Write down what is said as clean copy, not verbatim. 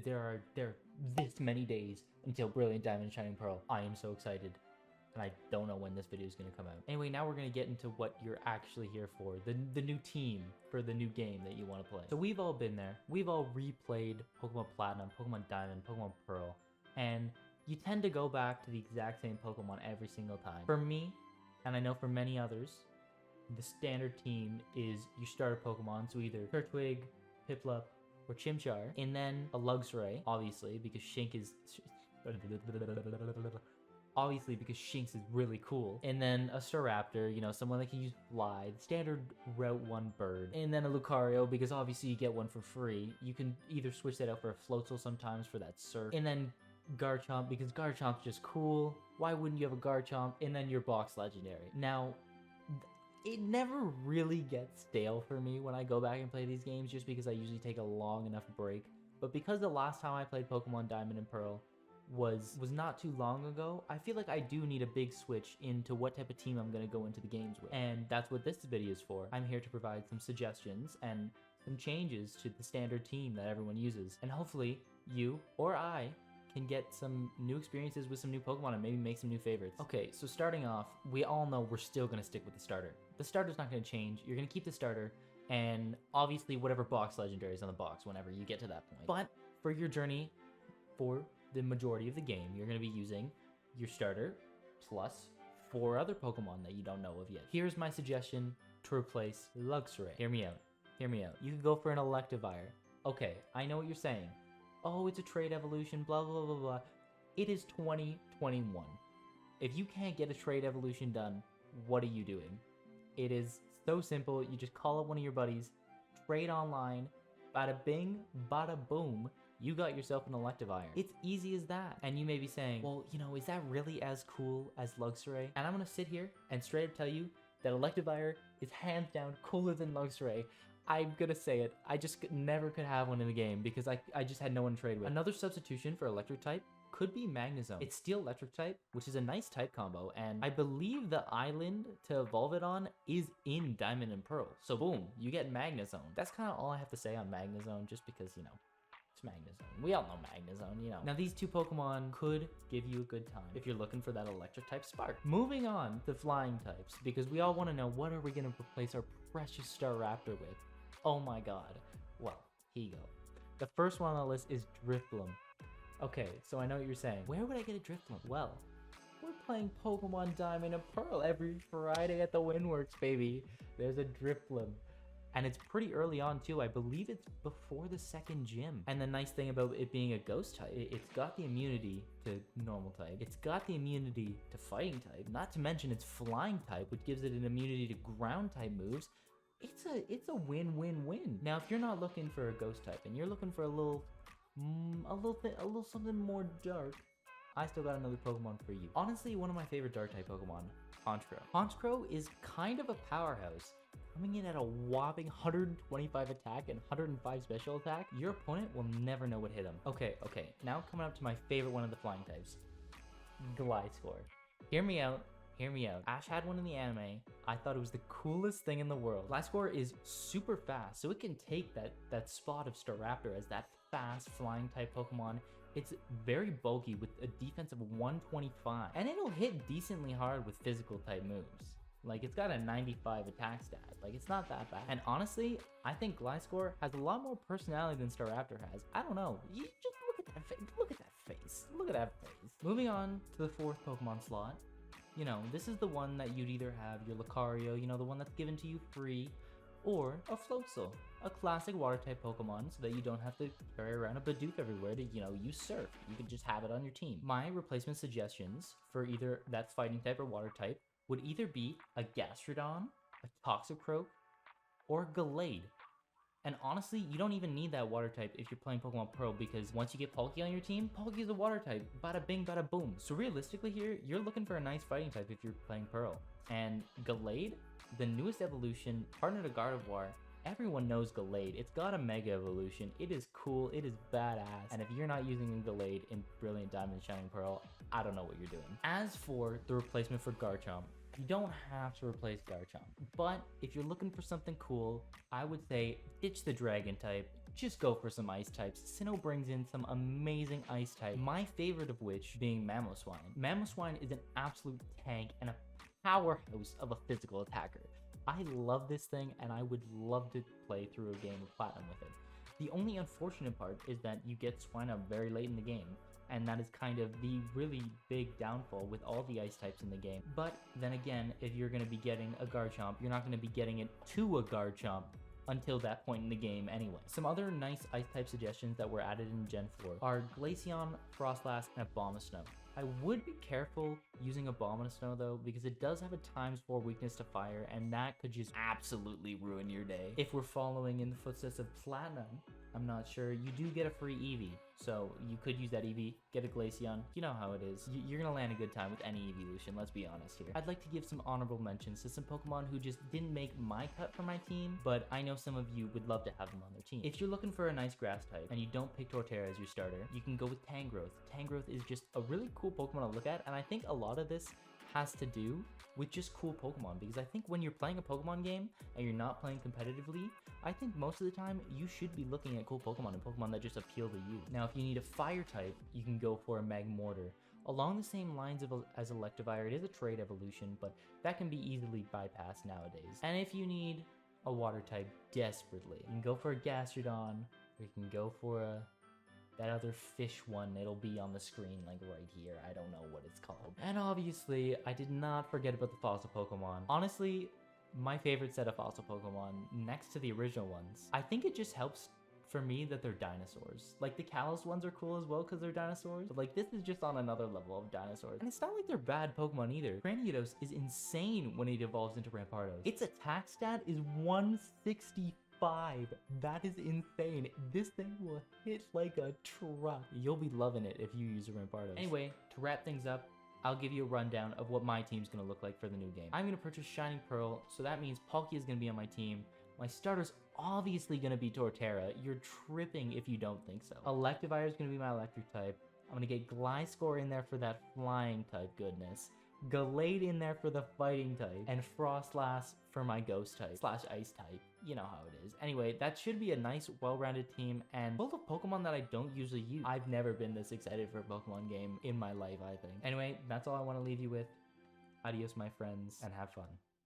there are this many days until Brilliant Diamond and Shining Pearl. I am so excited. And I don't know when this video is going to come out. Anyway, now we're going to get into what you're actually here for. The new team for the new game that you want to play. So we've all been there. We've all replayed Pokemon Platinum, Pokemon Diamond, Pokemon Pearl. And you tend to go back to the exact same Pokemon every single time. For me, and I know for many others, the standard team is your starter Pokemon. So either Turtwig, Piplup, or Chimchar. And then a Luxray, obviously, because Shink is... Obviously, because Shinx is really cool. And then a Staraptor, you know, someone that can use Fly, the standard Route 1 bird. And then a Lucario, because obviously you get one for free. You can either switch that out for a Floatzel sometimes for that Surf. And then Garchomp, because Garchomp's just cool. Why wouldn't you have a Garchomp? And then your box legendary. Now, it never really gets stale for me when I go back and play these games, just because I usually take a long enough break. But because the last time I played Pokemon Diamond and Pearl was not too long ago, I feel like I do need a big switch into what type of team I'm going to go into the games with. And that's what this video is for. I'm here to provide some suggestions and some changes to the standard team that everyone uses. And hopefully you or I can get some new experiences with some new Pokemon and maybe make some new favorites. Okay, so starting off, we all know we're still going to stick with the starter. The starter's not going to change. You're going to keep the starter and obviously whatever box legendary is on the box whenever you get to that point. But for your journey, for the majority of the game, you're going to be using your starter plus 4 other Pokemon that you don't know of yet. Here's my suggestion to replace Luxray. Hear me out. Hear me out. You could go for an Electivire. Okay, I know what you're saying. Oh, it's a trade evolution, blah, blah, blah, blah. It is 2021. If you can't get a trade evolution done, what are you doing? It is so simple. You just call up one of your buddies, trade online, bada bing, bada boom. You got yourself an Electivire. It's easy as that. And you may be saying, well, you know, is that really as cool as Luxray? And I'm gonna sit here and straight up tell you that Electivire is hands down cooler than Luxray. I'm gonna say it. I just never could have one in the game because I just had no one to trade with. Another substitution for electric type could be Magnezone. It's steel electric type, which is a nice type combo, and I believe the island to evolve it on is in Diamond and Pearl. So boom, you get Magnezone. That's kind of all I have to say on Magnezone, just because, you know, Magnezone. We all know Magnezone, you know. Now these two Pokemon could give you a good time if you're looking for that electric type spark. Moving on to flying types, because we all want to know, what are we going to replace our precious Staraptor with? Oh my god. Well, here you go. The first one on the list is Dripplum. Okay, so I know what you're saying. Where would I get a Dripplum? Well, we're playing Pokemon Diamond and Pearl every Friday at the Windworks, baby. There's a Dripplum. And it's pretty early on too. I believe it's before the second gym. And the nice thing about it being a ghost type, it's got the immunity to normal type. It's got the immunity to fighting type. Not to mention it's flying type, which gives it an immunity to ground type moves. It's a win-win-win. Now, if you're not looking for a ghost type and you're looking for a little something more dark, I still got another Pokemon for you. Honestly, one of my favorite dark type Pokemon, Honchkrow. Honchkrow is kind of a powerhouse. Coming in at a whopping 125 attack and 105 special attack, your opponent will never know what hit him. Okay, now coming up to my favorite one of the flying types, Glidescore. Hear me out. Hear me out. Ash had one in the anime. I thought it was the coolest thing in the world. Glidescore is super fast, so it can take that spot of Staraptor as that fast flying type Pokemon. It's very bulky with a defense of 125, and it'll hit decently hard with physical type moves. Like, it's got a 95 attack stat. Like, it's not that bad. And honestly, I think Glidescore has a lot more personality than Staraptor has. I don't know. You just look at that face. Look at that face. Look at that face. Moving on to the 4th Pokemon slot. You know, this is the one that you'd either have your Lucario, you know, the one that's given to you free, or a Floatzel, a classic water type Pokemon, so that you don't have to carry around a Bidoof everywhere to, you know, use Surf. You can just have it on your team. My replacement suggestions for either that fighting type or water type would either be a Gastrodon, a Toxicroak, or Gallade. And honestly, you don't even need that water type if you're playing Pokemon Pearl, because once you get Palkia on your team, Palkia is a water type. Bada bing, bada boom. So realistically here, you're looking for a nice fighting type if you're playing Pearl. And Gallade, the newest evolution, partner to Gardevoir, everyone knows Gallade. It's got a Mega Evolution. It is cool. It is badass. And if you're not using a Gallade in Brilliant Diamond and Shining Pearl, I don't know what you're doing. As for the replacement for Garchomp, you don't have to replace Garchomp, but if you're looking for something cool, I would say ditch the Dragon type, just go for some ice types. Sinnoh brings in some amazing ice types, my favorite of which being Mamoswine. Mamoswine is an absolute tank and a powerhouse of a physical attacker. I love this thing and I would love to play through a game of Platinum with it. The only unfortunate part is that you get Swine Up very late in the game, and that is kind of the really big downfall with all the ice types in the game. But then again, if you're going to be getting a Garchomp, you're not going to be getting it to a Garchomp until that point in the game anyway. Some other nice ice type suggestions that were added in Gen 4 are Glaceon, Frostlass, and Abomasnow. I would be careful using Abomasnow though, because it does have a ×4 weakness to fire, and that could just absolutely ruin your day. If we're following in the footsteps of Platinum, I'm not sure, you do get a free Eevee, so you could use that Eevee, get a Glaceon. You know how it is. You're gonna land a good time with any evolution, let's be honest here. I'd like to give some honorable mentions to some Pokemon who just didn't make my cut for my team, but I know some of you would love to have them on their team. If you're looking for a nice grass type and you don't pick Torterra as your starter, you can go with Tangrowth. Tangrowth is just a really cool Pokemon to look at, and I think a lot of this has to do with just cool Pokemon, because I think when you're playing a Pokemon game and you're not playing competitively, I think most of the time you should be looking at cool Pokemon and Pokemon that just appeal to you. Now, if you need a fire type, you can go for a Magmortar. Along the same lines as Electivire, it is a trade evolution, but that can be easily bypassed nowadays. And if you need a water type desperately, you can go for a Gastrodon, or you can go for that other fish one. It'll be on the screen like right here. I don't know what it's called. And obviously, I did not forget about the fossil Pokemon. Honestly, my favorite set of fossil Pokemon next to the original ones. I think it just helps for me that they're dinosaurs. Like the Kalos ones are cool as well because they're dinosaurs, but like this is just on another level of dinosaurs. And it's not like they're bad Pokemon either. Granidos is insane when it evolves into Rampardos. Its attack stat is 165. That is insane. This thing will hit like a truck. You'll be loving it if you use a Rampardos. Anyway, to wrap things up, I'll give you a rundown of what my team's gonna look like for the new game. I'm gonna purchase Shining Pearl, so that means Palkia is gonna be on my team. My starter's obviously gonna be Torterra. You're tripping if you don't think so. Electivire is gonna be my electric type. I'm gonna get Glidescore in there for that flying type goodness. Gallade in there for the fighting type, and Frostlass for my ghost type / ice type. You know how it is. Anyway, that should be a nice, well-rounded team and full of Pokemon that I don't usually use. I've never been this excited for a Pokemon game in my life, I think. Anyway, that's all I want to leave you with. Adios, my friends, and have fun.